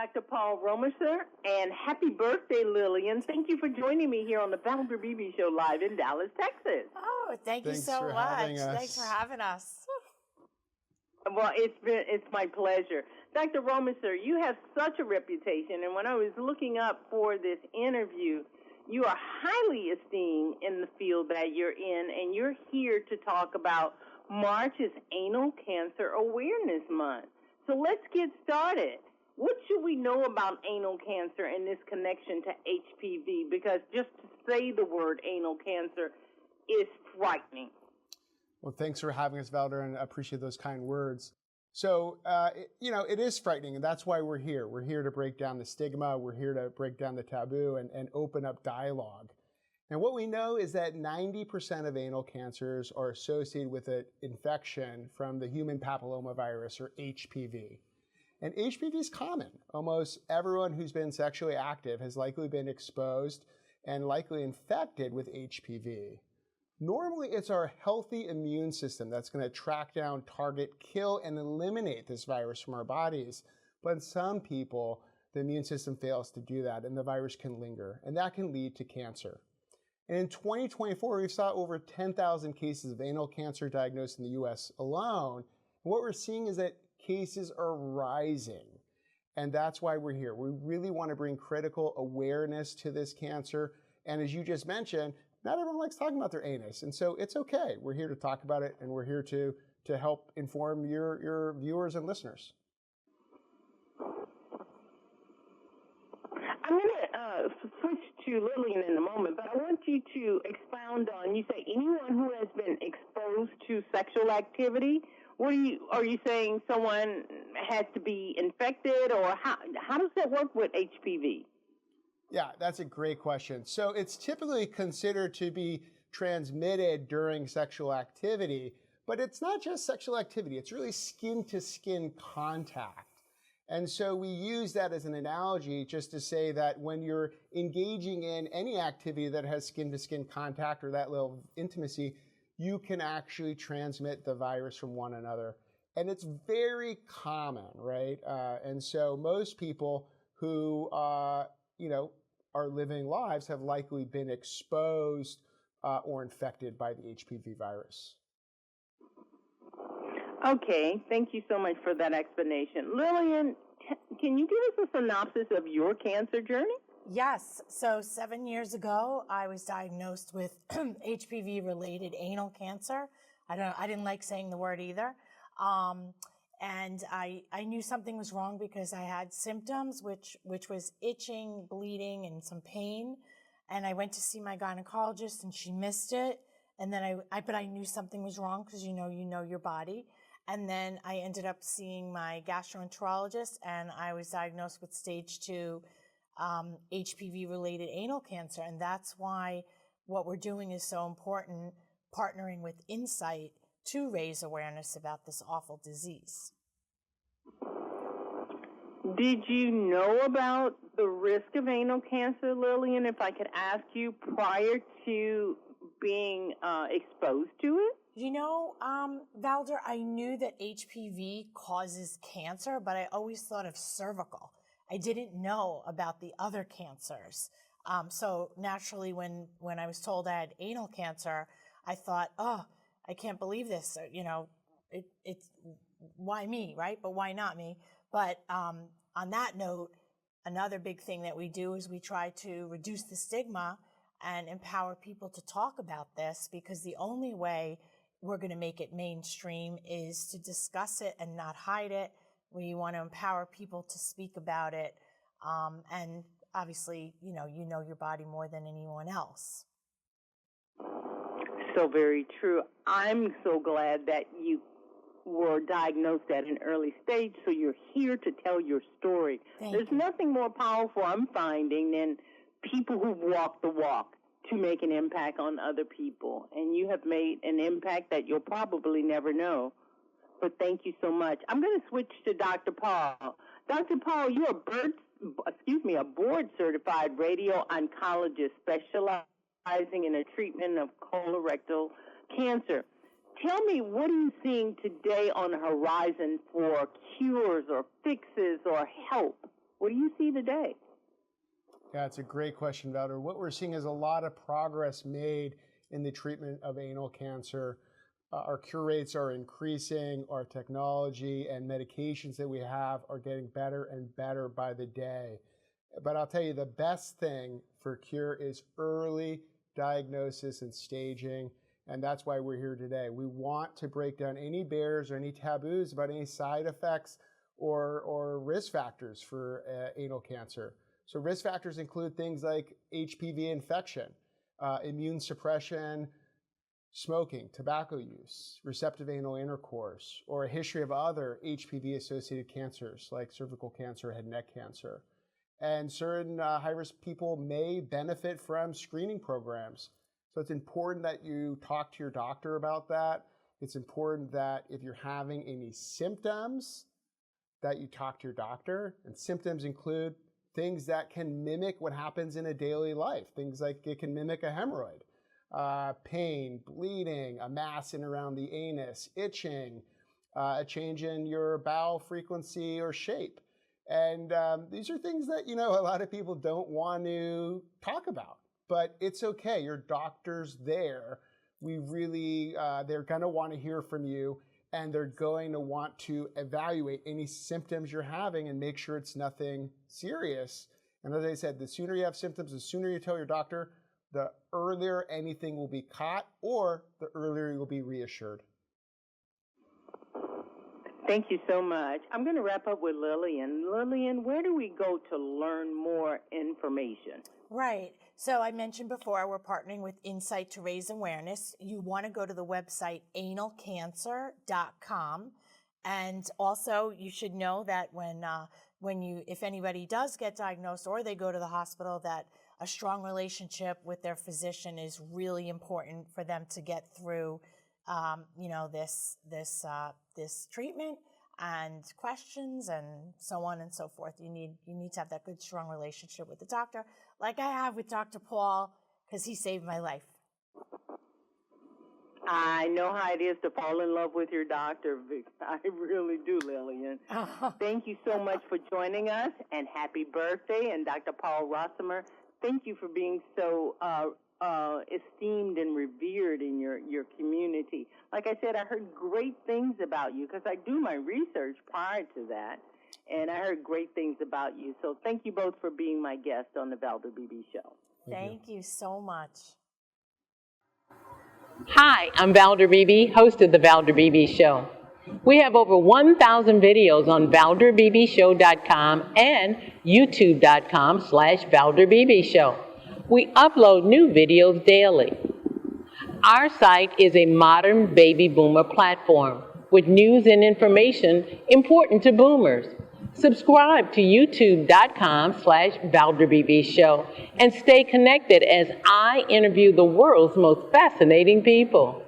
Dr. Paul Romesser, and happy birthday, Lillian. Thank you for joining me here on the Valder Beebe Show live in Dallas, Texas. Oh, thank you so much. Thanks for having us. Well, it's my pleasure. Dr. Romesser, you have such a reputation, and when I was looking up for this interview, you are highly esteemed in the field that you're in, and you're here to talk about March is Anal Cancer Awareness Month. So let's get started. What should we know about anal cancer and this connection to HPV? Because just to say the word anal cancer is frightening. Well, thanks for having us, Valder, and I appreciate those kind words. So, it is frightening, and that's why we're here. We're here to break down the stigma. We're here to break down the taboo and open up dialogue. And what we know is that 90% of anal cancers are associated with an infection from the human papillomavirus, or HPV. And HPV is common. Almost everyone who's been sexually active has likely been exposed and likely infected with HPV. Normally, it's our healthy immune system that's going to track down, target, kill, and eliminate this virus from our bodies. But in some people, the immune system fails to do that, and the virus can linger, and that can lead to cancer. And in 2024, we saw over 10,000 cases of anal cancer diagnosed in the U.S. alone. And what we're seeing is that cases are rising, and that's why we're here. We really want to bring critical awareness to this cancer, and as you just mentioned, not everyone likes talking about their anus, and so it's okay. We're here to talk about it, and we're here to help inform your viewers and listeners. I'm going to switch to Lillian in a moment, but I want you to expound on, you say anyone who has been exposed to sexual activity. Are you saying someone has to be infected, or how does that work with HPV? Yeah, that's a great question. So it's typically considered to be transmitted during sexual activity, but it's not just sexual activity. It's really skin-to-skin contact. And so we use that as an analogy just to say that when you're engaging in any activity that has skin-to-skin contact or that level of intimacy, you can actually transmit the virus from one another. And it's very common, right? And so most people who, are living lives have likely been exposed or infected by the HPV virus. Okay, thank you so much for that explanation. Lillian, can you give us a synopsis of your cancer journey? Yes. So 7 years ago, I was diagnosed with HPV-related anal cancer. I didn't like saying the word either. And I knew something was wrong because I had symptoms, which was itching, bleeding, and some pain. And I went to see my gynecologist, and she missed it. And then but I knew something was wrong because you know your body. And then I ended up seeing my gastroenterologist, and I was diagnosed with stage 2 HPV-related anal cancer. And that's why what we're doing is so important, partnering with Insight to raise awareness about this awful disease. Did you know about the risk of anal cancer, Lillian, if I could ask you, prior to being exposed to it? Valder, I knew that HPV causes cancer, but I always thought of cervical. I didn't know about the other cancers. So naturally, when I was told I had anal cancer, I thought, oh, I can't believe this. It's why me, right? But why not me? But on that note, another big thing that we do is we try to reduce the stigma and empower people to talk about this, because the only way we're going to make it mainstream is to discuss it and not hide it. We want to empower people to speak about it. And obviously, you know your body more than anyone else. So very true. I'm so glad that you were diagnosed at an early stage, so you're here to tell your story. There's nothing more powerful, I'm finding, than people who walk the walk to make an impact on other people. And you have made an impact that you'll probably never know. But thank you so much. I'm going to switch to Dr. Paul. Dr. Paul, you're a board-certified radio oncologist specializing in the treatment of colorectal cancer. Tell me, what are you seeing today on the horizon for cures or fixes or help What do you see today? Yeah, it's a great question, Valder. What we're seeing is a lot of progress made in the treatment of anal cancer. Our cure rates are increasing. Our technology and medications that we have are getting better and better by the day. But I'll tell you, the best thing for cure is early diagnosis and staging. And that's why we're here today. We want to break down any barriers or any taboos about any side effects or risk factors for anal cancer. So risk factors include things like HPV infection, immune suppression, smoking, tobacco use, receptive anal intercourse, or a history of other HPV-associated cancers like cervical cancer, head and neck cancer. And certain high-risk people may benefit from screening programs. So it's important that you talk to your doctor about that. It's important that if you're having any symptoms, that you talk to your doctor. And symptoms include things that can mimic what happens in a daily life. Things like it can mimic a hemorrhoid, pain, bleeding, a mass in around the anus, itching, a change in your bowel frequency or shape. And these are things that, a lot of people don't want to talk about. But it's okay. Your doctor's there. They're going to want to hear from you, and they're going to want to evaluate any symptoms you're having and make sure it's nothing serious. And as I said, the sooner you have symptoms, the sooner you tell your doctor, the earlier anything will be caught, or the earlier you'll be reassured. Thank you so much. I'm going to wrap up with Lillian. Lillian, where do we go to learn more information? Right. So I mentioned before, we're partnering with Insight to raise awareness. You want to go to the website analcancer.com. And also you should know that if anybody does get diagnosed or they go to the hospital, that a strong relationship with their physician is really important for them to get through this treatment and questions and so on and so forth. You need to have that good, strong relationship with the doctor, like I have with Dr. Paul, because he saved my life. I know how it is to fall in love with your doctor, Vic. I really do, Lillian. Thank you so much for joining us, and happy birthday. And Dr. Paul Romesser, thank you for being so esteemed and revered in your community. Like I said, I heard great things about you because I do my research prior to that, and I heard great things about you. So thank you both for being my guest on the Valder Beebe Show. Thank you so much. Hi, I'm Valder Beebe, host of the Valder Beebe Show. We have over 1,000 videos on ValderBeebeShow.com and YouTube.com/Valder Beebe Show. We upload new videos daily. Our site is a modern baby boomer platform with news and information important to boomers. Subscribe to YouTube.com/Valder Beebe Show and stay connected as I interview the world's most fascinating people.